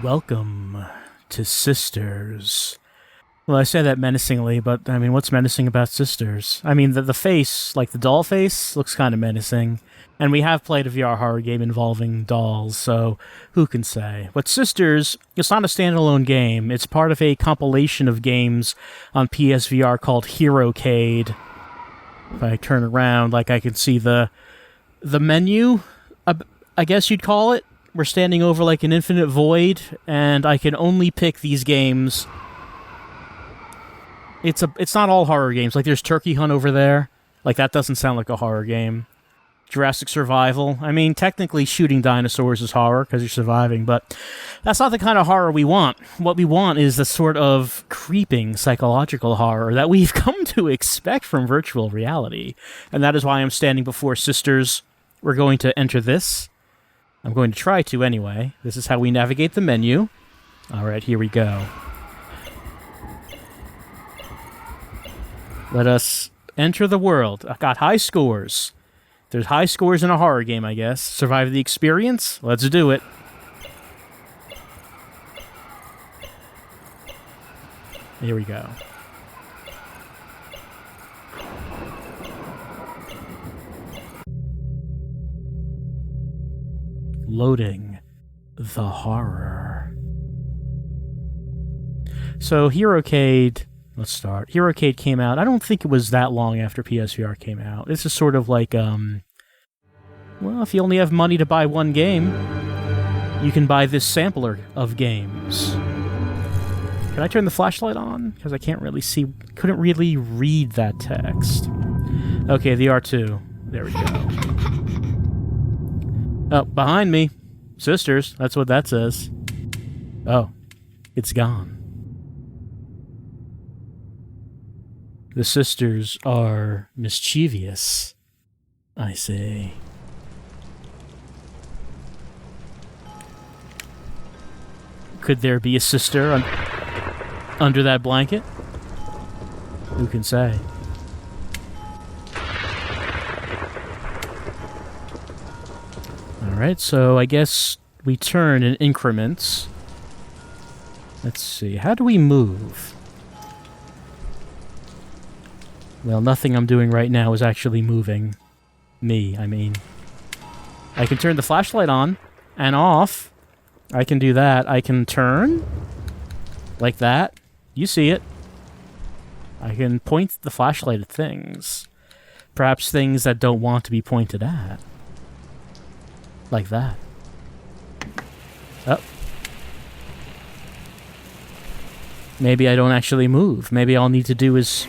Welcome to Sisters. Well, I say that menacingly, but I mean, what's menacing about Sisters? I mean, the face, like the doll face, looks kind of menacing. And we have played a VR horror game involving dolls, so who can say? But Sisters, it's not a standalone game. It's part of a compilation of games on PSVR called HeroCade. If I turn around, like I can see the menu, I guess you'd call it. We're standing over like an infinite void, and I can only pick these games. It's not all horror games. Like there's Turkey Hunt over there. Like that doesn't sound like a horror game. Jurassic Survival. I mean, technically shooting dinosaurs is horror because you're surviving, but that's not the kind of horror we want. What we want is the sort of creeping psychological horror that we've come to expect from virtual reality. And that is why I'm standing before Sisters. We're going to enter this. I'm going to try to anyway. This is how we navigate the menu. All right, here we go. Let us enter the world. I got high scores. There's high scores in a horror game, I guess. Survive the experience? Let's do it. Here we go. Loading the horror. So HeroCade, let's start. HeroCade came out, I don't think it was that long after PSVR came out. This is sort of like, well, if you only have money to buy one game, you can buy this sampler of games. Can I turn the flashlight on? Because I can't really see, couldn't really read that text. Okay, the R2. There we go. Oh, behind me. Sisters, that's what that says. Oh, it's gone. The sisters are mischievous, I say. Could there be a sister under that blanket? Who can say? Alright, so I guess we turn in increments. Let's see, how do we move? Well, nothing I'm doing right now is actually moving. Me, I mean. I can turn the flashlight on and off. I can do that. I can turn like that. You see it. I can point the flashlight at things. Perhaps things that don't want to be pointed at. Like that. Oh. Maybe I don't actually move. Maybe all I need to do is...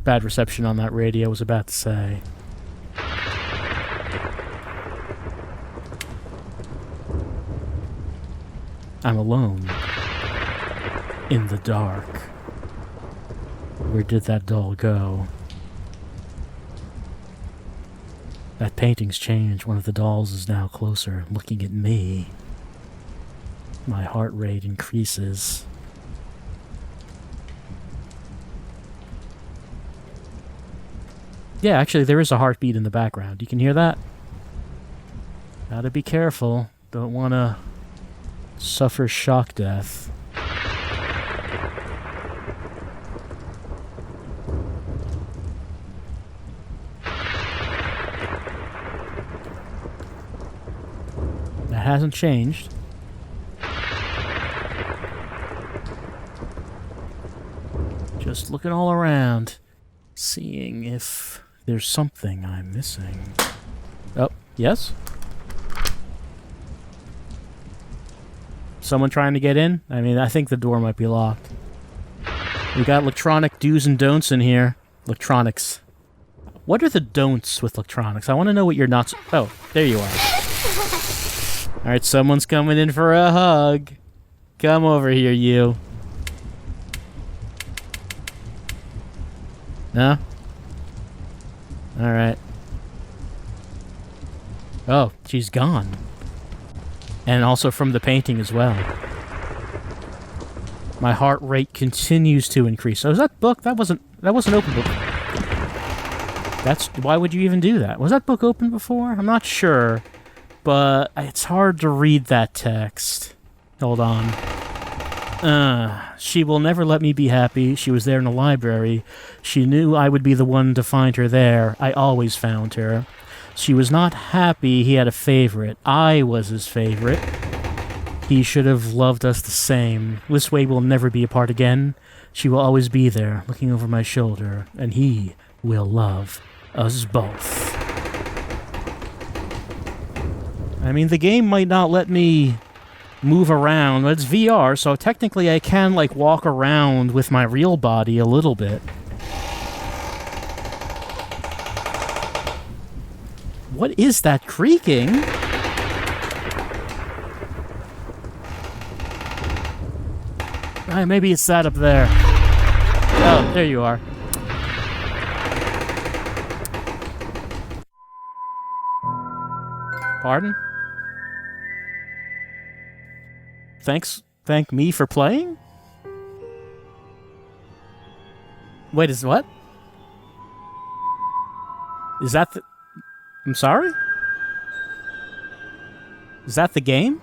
Bad reception on that radio, I was about to say. I'm alone. In the dark. Where did that doll go? That painting's changed. One of the dolls is now closer, looking at me. My heart rate increases. Yeah, actually, there is a heartbeat in the background. You can hear that? Gotta be careful. Don't want to suffer shock death. That hasn't changed. Just looking all around, seeing if there's something I'm missing. Oh, yes? Someone trying to get in? I mean, I think the door might be locked. We got electronic do's and don'ts in here. Electronics. What are the don'ts with electronics? I want to know what you're not... Oh, there you are. Alright, someone's coming in for a hug. Come over here, you. No? Alright. Oh, she's gone. And also from the painting as well. My heart rate continues to increase. So is that book? That wasn't open book. Why would you even do that? Was that book open before? I'm not sure. But it's hard to read that text. Hold on. She will never let me be happy. She was there in the library. She knew I would be the one to find her there. I always found her. She was not happy he had a favorite. I was his favorite. He should have loved us the same. This way we'll never be apart again. She will always be there, looking over my shoulder, and he will love us both. I mean, the game might not let me move around, but it's VR, so technically I can, like, walk around with my real body a little bit. What is that creaking? Maybe it's that up there. Oh, there you are. Pardon? Thank me for playing? Wait, is what? Is that the... I'm sorry? Is that the game?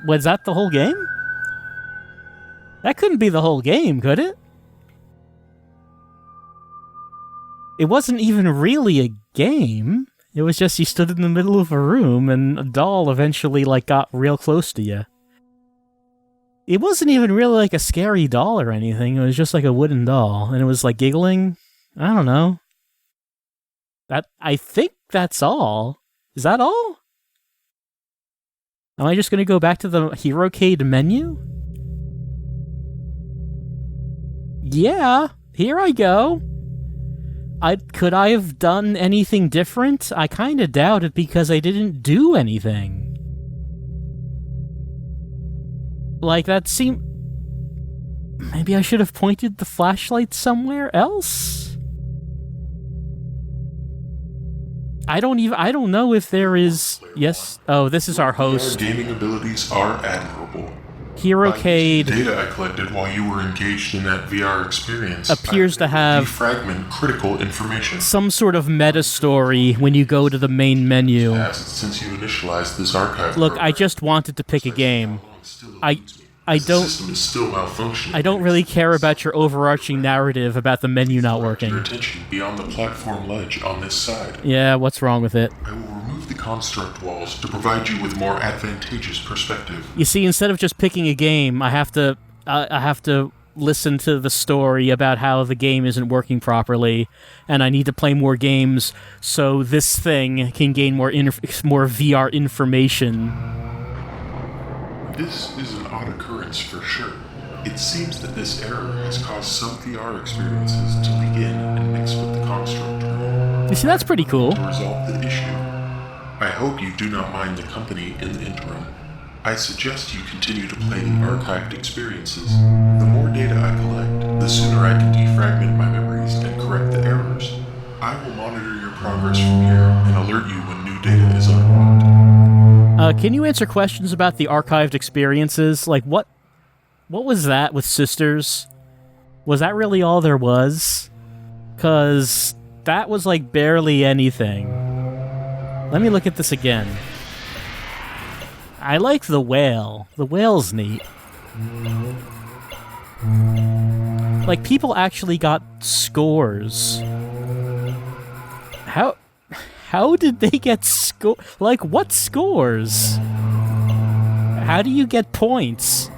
Was that the whole game? That couldn't be the whole game, could it? It wasn't even really a game. It was just you stood in the middle of a room and a doll eventually, like, got real close to you. It wasn't even really, like, a scary doll or anything. It was just, like, a wooden doll. And it was, like, giggling. I don't know. I think that's all. Is that all? Am I just gonna go back to the HeroCade menu? Yeah, here I go. Could I have done anything different? I kinda doubt it because I didn't do anything. Like, that seemed... Maybe I should have pointed the flashlight somewhere else? I don't know if there is... Yes? Oh, this is our host. Your gaming abilities are admirable. HeroCade Data I collected while you were engaged in that VR experience appears to have defragment critical information. Some sort of meta story when you go to the main menu. Since you initialized this archive Look, program, I just wanted to pick a game. I the system is still malfunctioning. I don't really care about your overarching narrative about the menu not working. Your attention beyond the platform ledge on this side. Yeah, what's wrong with it? I will remove the construct walls to provide you with more advantageous perspective. You see, instead of just picking a game, I have to listen to the story about how the game isn't working properly, and I need to play more games so this thing can gain more VR information. This is an odd occurrence for sure. It seems that this error has caused some VR experiences to leak in and mix with the construct terminal. You see, that's pretty cool. To resolve the issue, I hope you do not mind the company in the interim. I suggest you continue to play the archived experiences. The more data I collect, the sooner I can defragment my memories and correct the errors. I will monitor your progress from here and alert you when new data is unlocked. Can you answer questions about the archived experiences? Like, what was that with Sisters? Was that really all there was? 'Cause that was, like, barely anything. Let me look at this again. I like the whale. The whale's neat. Like, people actually got scores. How did they get like, what scores? How do you get points?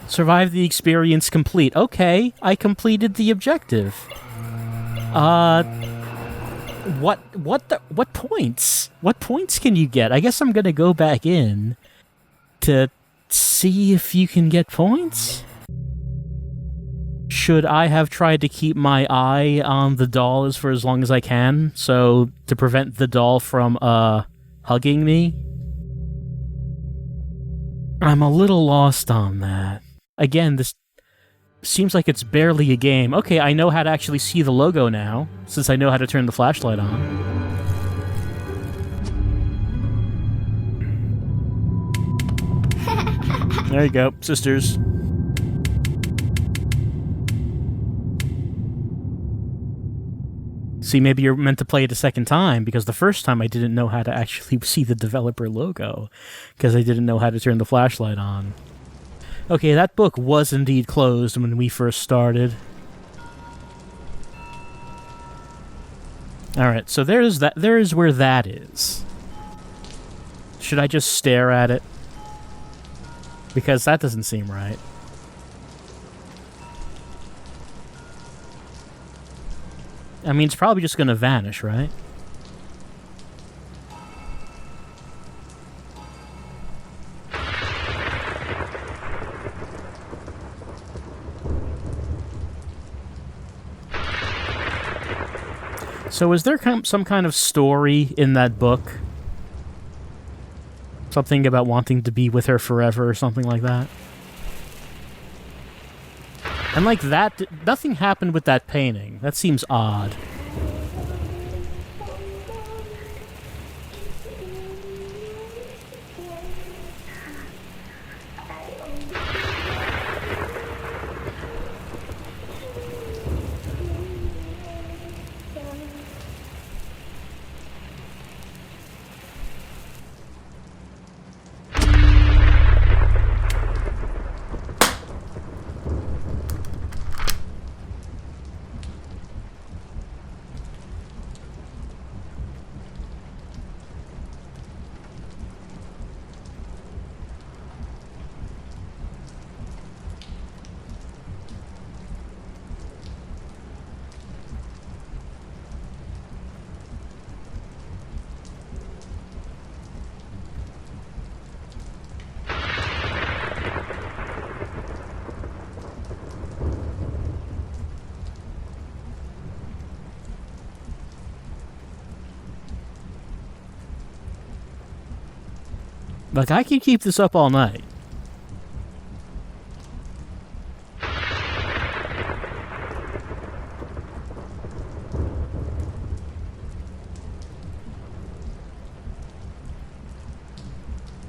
Survive the experience complete. Okay, I completed the objective. What points? What points can you get? I guess I'm gonna go back in to see if you can get points. Should I have tried to keep my eye on the doll for as long as I can, so to prevent the doll from, hugging me? I'm a little lost on that. Again, Seems like it's barely a game. Okay, I know how to actually see the logo now, since I know how to turn the flashlight on. There you go, sisters. See, maybe you're meant to play it a second time, because the first time I didn't know how to actually see the developer logo, because I didn't know how to turn the flashlight on. Okay, that book was indeed closed when we first started. Alright, so there's where that is. Should I just stare at it? Because that doesn't seem right. I mean, it's probably just gonna vanish, right? So is there some kind of story in that book? Something about wanting to be with her forever or something like that? And like that, nothing happened with that painting. That seems odd. Like, I can keep this up all night.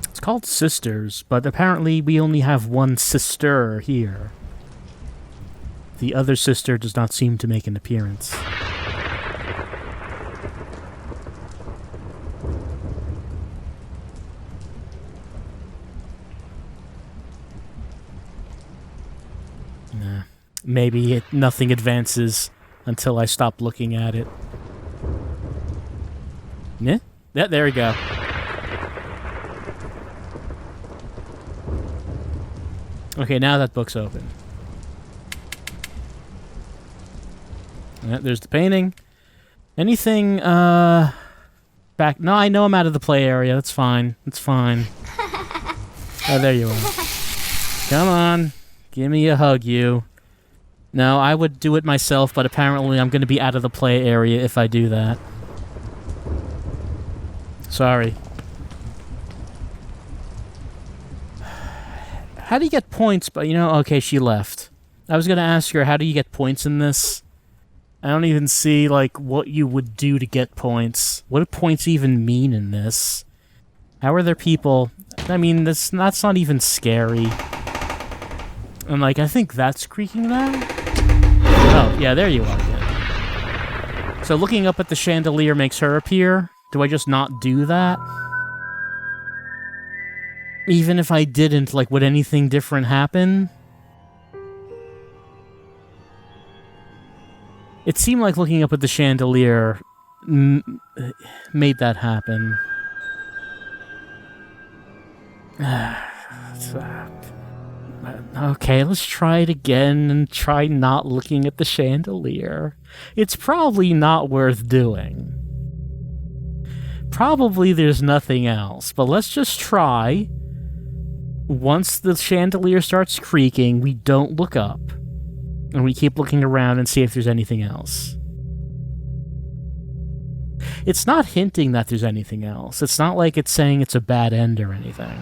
It's called Sisters, but apparently we only have one sister here. The other sister does not seem to make an appearance. Maybe nothing advances until I stop looking at it. Yeah, there we go. Okay, now that book's open. Yeah, there's the painting. Anything, back... No, I know I'm out of the play area. That's fine. That's fine. Oh, there you are. Come on. Give me a hug, you. No, I would do it myself, but apparently I'm going to be out of the play area if I do that. Sorry. How do you get points? But okay, she left. I was going to ask her, how do you get points in this? I don't even see, like, what you would do to get points. What do points even mean in this? How are there people... I mean, that's not even scary. And, like, I think that's creaking now? Oh, yeah, there you are again. So looking up at the chandelier makes her appear? Do I just not do that? Even if I didn't, like, would anything different happen? It seemed like looking up at the chandelier made that happen. Okay, let's try it again and try not looking at the chandelier. It's probably not worth doing. Probably there's nothing else, but let's just try. Once the chandelier starts creaking, we don't look up. And we keep looking around and see if there's anything else. It's not hinting that there's anything else. It's not like it's saying it's a bad end or anything.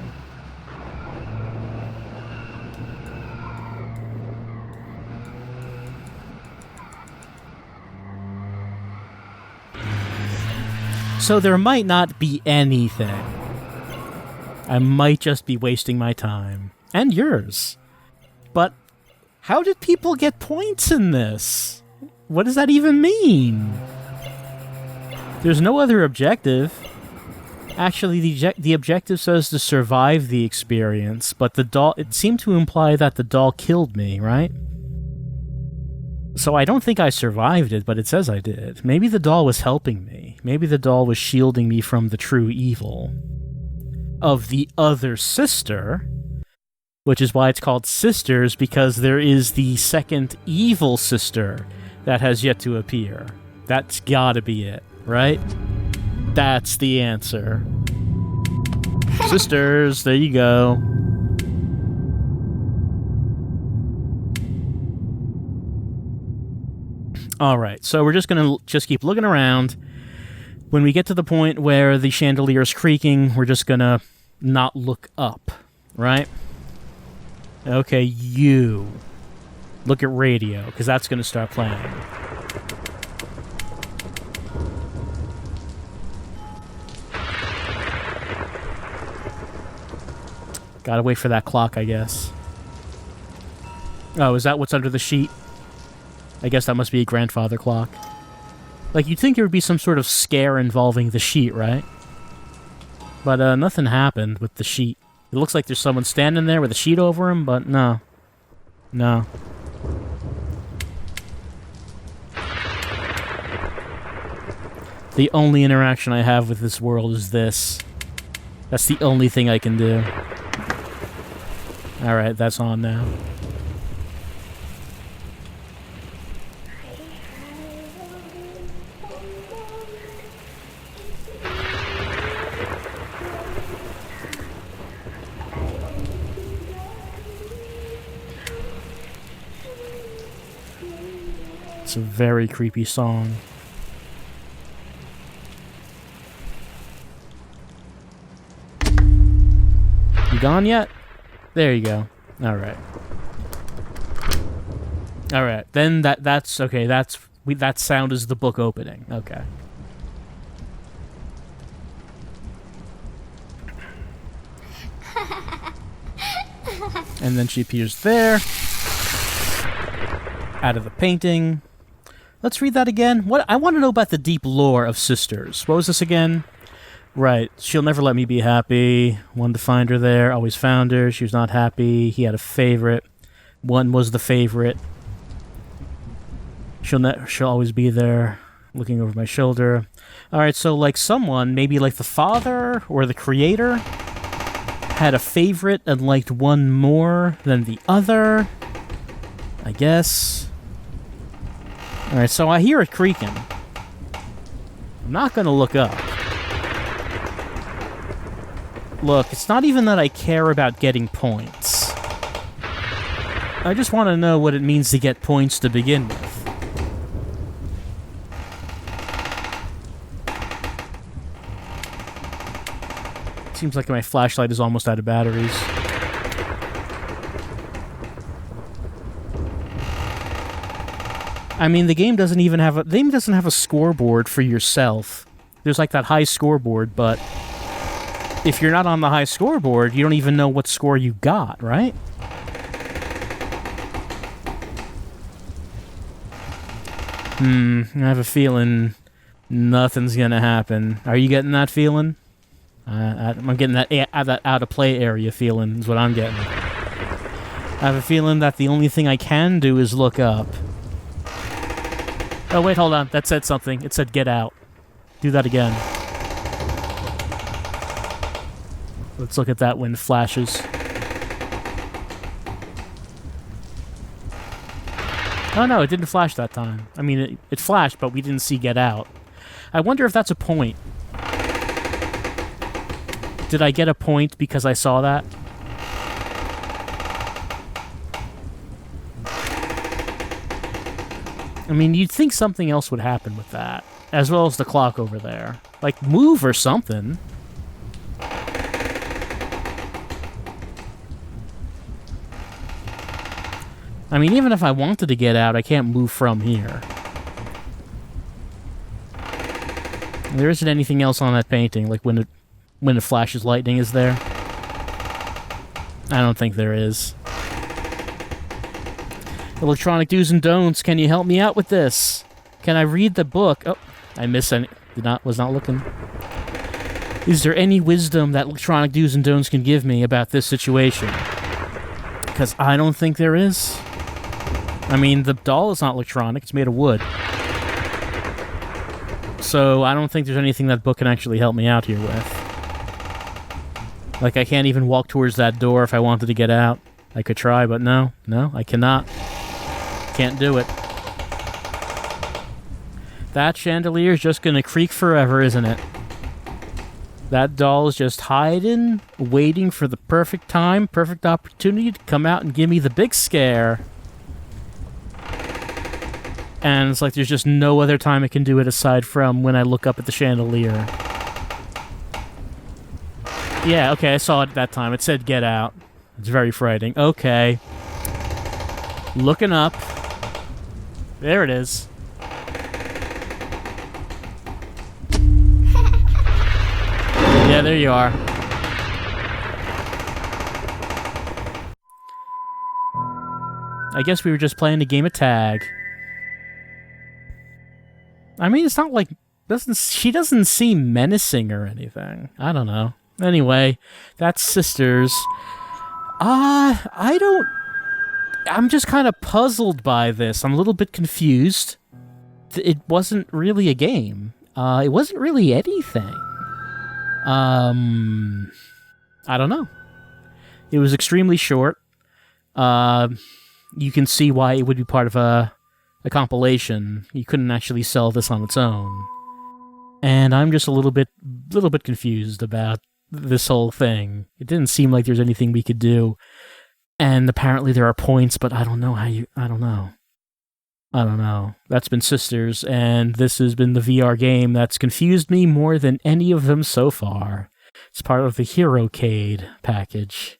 So there might not be anything. I might just be wasting my time. And yours. But how did people get points in this? What does that even mean? There's no other objective. Actually, the objective says to survive the experience, but the doll... It seemed to imply that the doll killed me, right? So I don't think I survived it, but it says I did. Maybe the doll was helping me. Maybe the doll was shielding me from the true evil of the other sister, which is why it's called Sisters, because there is the second evil sister that has yet to appear. That's gotta be it, right? That's the answer. Sisters, there you go. Alright, so we're just gonna keep looking around. When we get to the point where the chandelier is creaking, we're just gonna not look up, right? Okay, you. Look at radio, because that's gonna start playing. Gotta wait for that clock, I guess. Oh, is that what's under the sheet? I guess that must be a grandfather clock. Like, you'd think there would be some sort of scare involving the sheet, right? But, nothing happened with the sheet. It looks like there's someone standing there with a sheet over him, but no. No. The only interaction I have with this world is this. That's the only thing I can do. Alright, that's on now. It's a very creepy song. You gone yet? There you go. Alright. Alright, then that's okay, that sound is the book opening. Okay. And then she appears there. Out of the painting. Let's read that again. What I want to know about the deep lore of Sisters. What was this again? Right. She'll never let me be happy. Wanted to find her there. Always found her. She was not happy. He had a favorite. One was the favorite. She'll always be there, looking over my shoulder. Alright, so like someone, maybe like the father or the creator, had a favorite and liked one more than the other. I guess. Alright, so I hear it creaking. I'm not gonna look up. Look, it's not even that I care about getting points. I just want to know what it means to get points to begin with. Seems like my flashlight is almost out of batteries. I mean, the game doesn't have a scoreboard for yourself. There's like that high scoreboard, but if you're not on the high scoreboard, you don't even know what score you got, right? I have a feeling nothing's gonna happen. Are you getting that feeling? I'm getting that out-of-play area feeling is what I'm getting. I have a feeling that the only thing I can do is look up. Oh, wait, hold on. That said something. It said get out. Do that again. Let's look at that when it flashes. Oh, no, it didn't flash that time. I mean, it flashed, but we didn't see get out. I wonder if that's a point. Did I get a point because I saw that? I mean, you'd think something else would happen with that, as well as the clock over there. Like, move or something. I mean, even if I wanted to get out, I can't move from here. There isn't anything else on that painting, like when it flashes lightning, is there? I don't think there is. Electronic do's and don'ts, can you help me out with this? Can I read the book? Oh, I missed any. Was not looking. Is there any wisdom that electronic do's and don'ts can give me about this situation? Because I don't think there is. I mean, the doll is not electronic, it's made of wood. So I don't think there's anything that book can actually help me out here with. Like, I can't even walk towards that door if I wanted to get out. I could try, but no, I cannot. Can't do it. That chandelier is just gonna creak forever, isn't it? That doll is just hiding, waiting for the perfect time, perfect opportunity to come out and give me the big scare. And it's like there's just no other time it can do it aside from when I look up at the chandelier. Yeah, okay, I saw it at that time. It said get out. It's very frightening. Okay. Looking up. There it is. Yeah, there you are. I guess we were just playing a game of tag. I mean, it's not like... she doesn't seem menacing or anything. I don't know. Anyway, that's Sisters. I'm just kind of puzzled by this. I'm a little bit confused. It wasn't really a game. It wasn't really anything. I don't know. It was extremely short. You can see why it would be part of a compilation. You couldn't actually sell this on its own. And I'm just a little bit confused about this whole thing. It didn't seem like there's anything we could do. And apparently there are points, but I don't know. I don't know. That's been Sisters, and this has been the VR game that's confused me more than any of them so far. It's part of the HeroCade package.